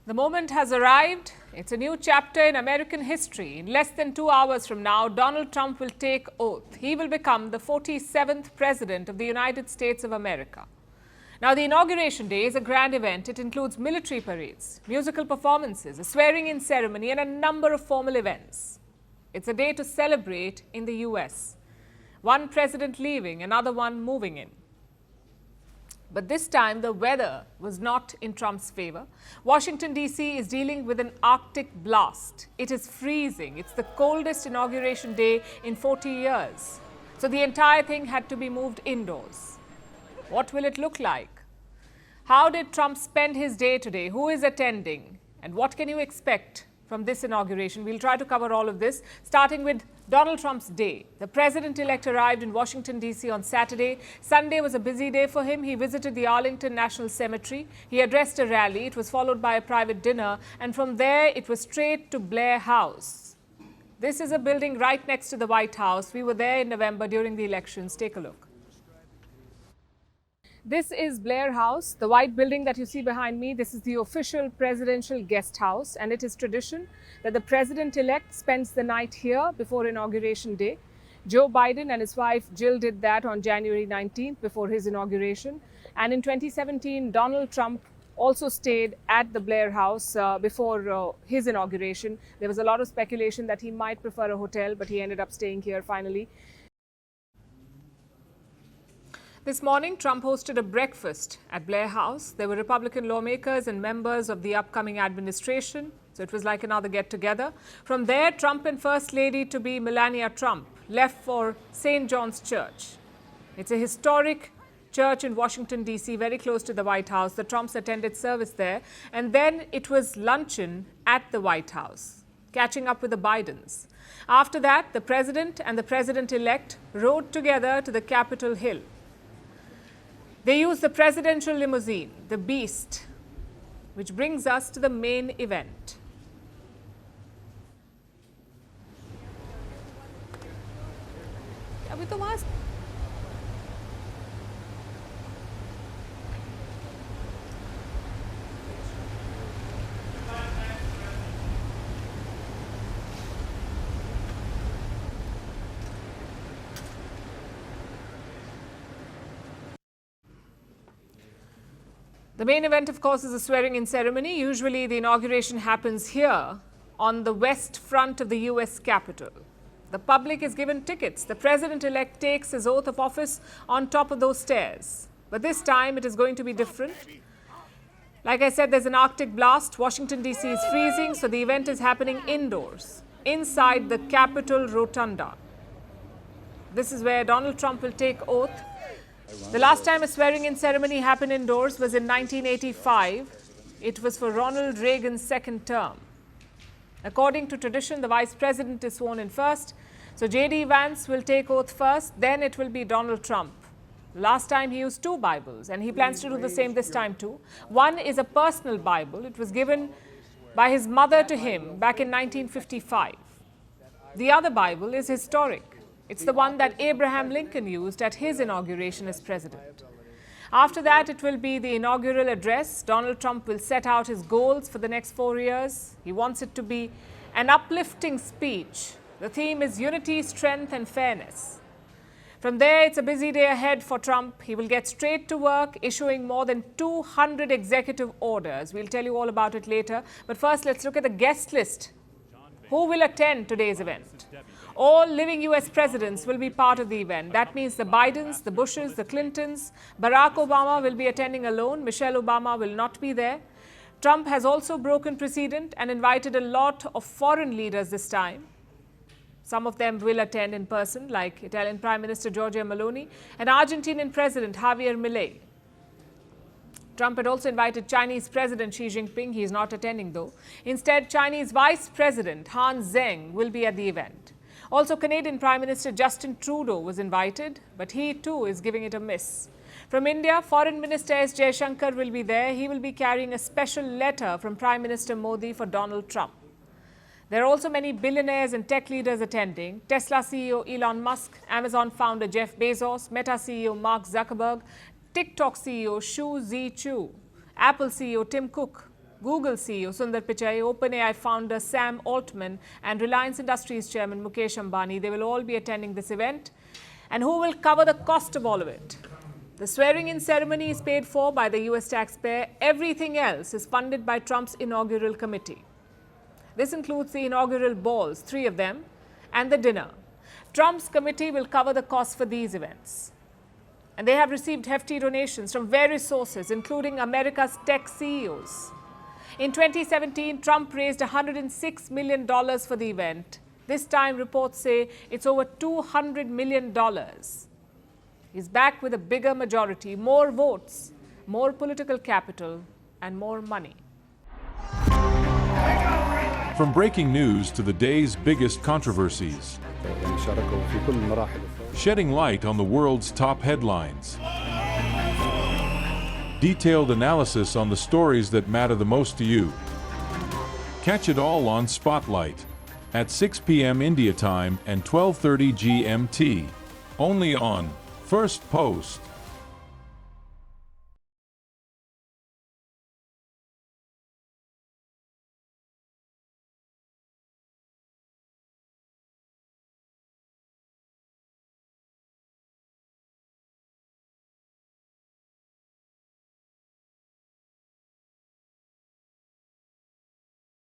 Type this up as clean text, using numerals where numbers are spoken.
The moment has arrived. It's a new chapter in American history. In less than 2 hours from now, Donald Trump will take oath. He will become the 47th President of the United States of America. Now, the inauguration day is a grand event. It includes military parades, musical performances, a swearing-in ceremony, and a number of formal events. It's a day to celebrate in the US. One president leaving, another one moving in. But this time, the weather was not in Trump's favor. Washington, D.C. is dealing with an Arctic blast. It is freezing. It's the coldest inauguration day in 40 years. So the entire thing had to be moved indoors. What will it look like? How did Trump spend his day today? Who is attending? And what can you expect from this inauguration? We'll try to cover all of this, starting with Donald Trump's day. The president-elect arrived in Washington, D.C. on Saturday. Sunday was a busy day for him. He visited the Arlington National Cemetery. He addressed a rally. It was followed by a private dinner. And from there, it was straight to Blair House. This is a building right next to the White House. We were there in November during the elections. Take a look. This is Blair House, the white building that you see behind me. This is the official presidential guest house, and it is tradition that the president-elect spends the night here before Inauguration Day. Joe Biden and his wife Jill did that on January 19th before his inauguration. And in 2017, Donald Trump also stayed at the Blair House before his inauguration. There was a lot of speculation that he might prefer a hotel, but he ended up staying here finally. This morning, Trump hosted a breakfast at Blair House. There were Republican lawmakers and members of the upcoming administration. So it was like another get-together. From there, Trump and First Lady-to-be Melania Trump left for St. John's Church. It's a historic church in Washington, D.C., very close to the White House. The Trumps attended service there. And then it was luncheon at the White House, catching up with the Bidens. After that, the president and the president-elect rode together to the Capitol Hill. They used the presidential limousine, the Beast, which brings us to the main event. The main event, of course, is a swearing-in ceremony. Usually, the inauguration happens here on the west front of the U.S. Capitol. The public is given tickets. The president-elect takes his oath of office on top of those stairs. But this time, it is going to be different. Like I said, there's an Arctic blast. Washington, D.C. is freezing, so the event is happening indoors, inside the Capitol Rotunda. This is where Donald Trump will take oath. The last time a swearing-in ceremony happened indoors was in 1985. It was for Ronald Reagan's second term. According to tradition, the vice president is sworn in first. So J.D. Vance will take oath first, then it will be Donald Trump. Last time he used 2 Bibles, and he plans to do the same this time too. One is a personal Bible. It was given by his mother to him back in 1955. The other Bible is historic. It's the one that Abraham Lincoln used at his inauguration as president. After that, it will be the inaugural address. Donald Trump will set out his goals for the next 4 years. He wants it to be an uplifting speech. The theme is unity, strength, and fairness. From there, it's a busy day ahead for Trump. He will get straight to work, issuing more than 200 executive orders. We'll tell you all about it later. But first, let's look at the guest list. Who will attend today's event? All living U.S. presidents will be part of the event. That means the Bidens, the Bushes, the Clintons. Barack Obama will be attending alone. Michelle Obama will not be there. Trump has also broken precedent and invited a lot of foreign leaders this time. Some of them will attend in person, like Italian Prime Minister Giorgia Meloni and Argentinian President Javier Milei. Trump had also invited Chinese President Xi Jinping. He is not attending, though. Instead, Chinese Vice President Han Zheng will be at the event. Also, Canadian Prime Minister Justin Trudeau was invited, but he too is giving it a miss. From India, Foreign Minister S. Jaishankar will be there. He will be carrying a special letter from Prime Minister Modi for Donald Trump. There are also many billionaires and tech leaders attending. Tesla CEO Elon Musk, Amazon founder Jeff Bezos, Meta CEO Mark Zuckerberg, TikTok CEO Xu Zhiqiu, Apple CEO Tim Cook, Google CEO Sundar Pichai, OpenAI founder Sam Altman, and Reliance Industries chairman Mukesh Ambani. They will all be attending this event. And who will cover the cost of all of it? The swearing-in ceremony is paid for by the US taxpayer. Everything else is funded by Trump's inaugural committee. This includes the inaugural balls, 3 of them, and the dinner. Trump's committee will cover the costs for these events. And they have received hefty donations from various sources, including America's tech CEOs. In 2017, Trump raised $106 million for the event. This time, reports say it's over $200 million. He's back with a bigger majority, more votes, more political capital, and more money. From breaking news to the day's biggest controversies, shedding light on the world's top headlines, detailed analysis on the stories that matter the most to you. Catch it all on Spotlight at 6 p.m. India time and 12:30 GMT, only on Firstpost.